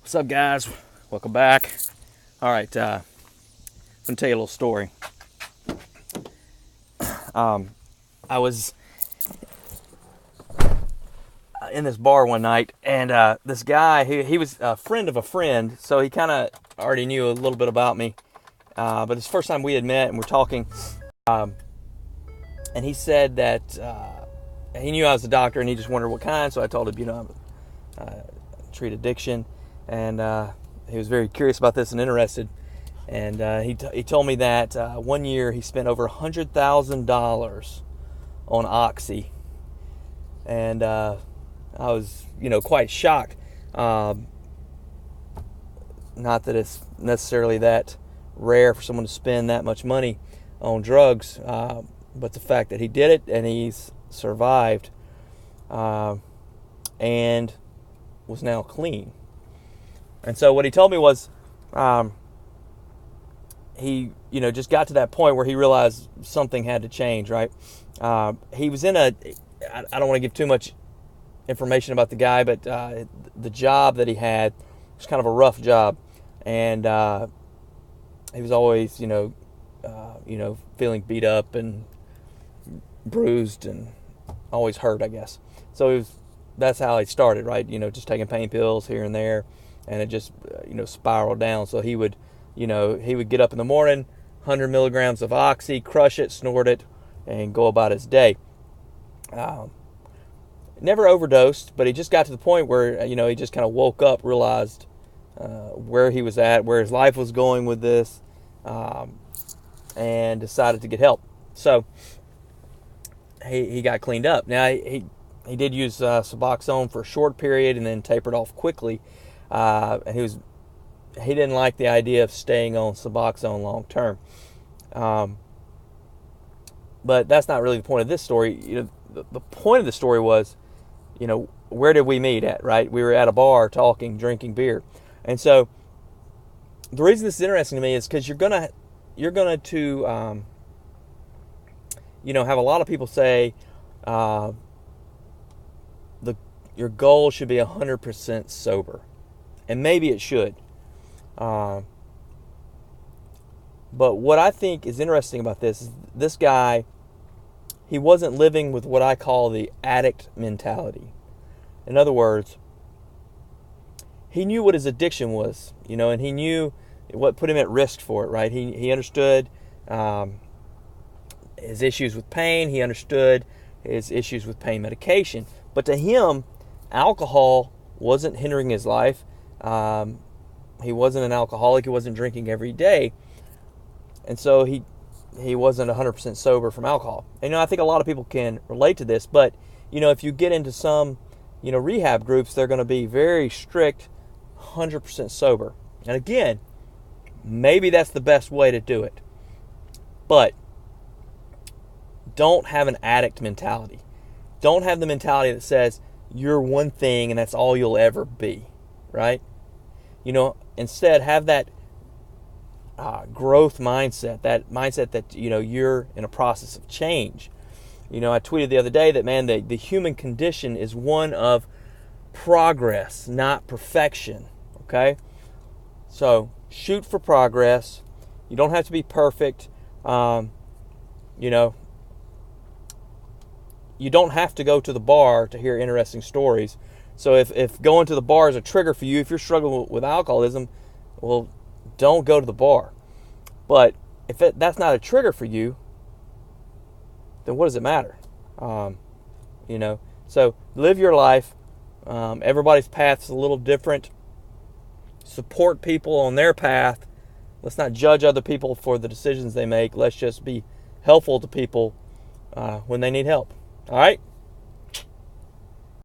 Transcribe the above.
What's up, guys? Welcome back. All right, I'm gonna tell you a little story. I was in this bar one night, and this guy, he was a friend of a friend, so he kind of already knew a little bit about me. But it's the first time we had met, and we're talking. And he said that he knew I was a doctor, and he just wondered what kind. So I told him, I treat addiction, and he was very curious about this and interested. And he told me that 1 year he spent over $100,000 on Oxy, and I was quite shocked. Not that it's necessarily that rare for someone to spend that much money on drugs, but the fact that he did it and he's survived and was now clean. And so what he told me was he just got to that point where he realized something had to change, right? He was in I don't want to give too much information about the guy, but the job that he had was kind of a rough job, and he was always feeling beat up and bruised and always hurt, I guess. So that's how he started, right? Just taking pain pills here and there, and it just spiraled down. So he would get up in the morning, 100 milligrams of Oxy, crush it, snort it, and go about his day. Never overdosed, but he just got to the point where he just kind of woke up, realized where he was at, where his life was going with this, and decided to get help. So he got cleaned up. Now he did use Suboxone for a short period and then tapered off quickly. And he didn't like the idea of staying on Suboxone long term. But that's not really the point of this story. The point of the story was, where did we meet at, right? We were at a bar talking, drinking beer. And so the reason this is interesting to me is because you're gonna to have a lot of people say your goal should be 100% sober. And maybe it should. But what I think is interesting about this is this guy, he wasn't living with what I call the addict mentality. In other words, he knew what his addiction was, and he knew what put him at risk for it, right? He understood his issues with pain. He understood his issues with pain medication. But to him, alcohol wasn't hindering his life. He wasn't an alcoholic. He wasn't drinking every day. And so he wasn't 100% sober from alcohol. And I think a lot of people can relate to this, but if you get into some rehab groups, they're going to be very strict, 100% sober. And again, maybe that's the best way to do it. But don't have an addict mentality. Don't have the mentality that says you're one thing and that's all you'll ever be, right? Instead have that growth mindset, that mindset that, you're in a process of change. I tweeted the other day that, man, the human condition is one of progress, not perfection, okay? So shoot for progress. You don't have to be perfect. You don't have to go to the bar to hear interesting stories. So if going to the bar is a trigger for you, if you're struggling with alcoholism, well, don't go to the bar. But if that's not a trigger for you, then what does it matter? So live your life. Everybody's path's a little different. Support people on their path. Let's not judge other people for the decisions they make. Let's just be helpful to people when they need help. All right?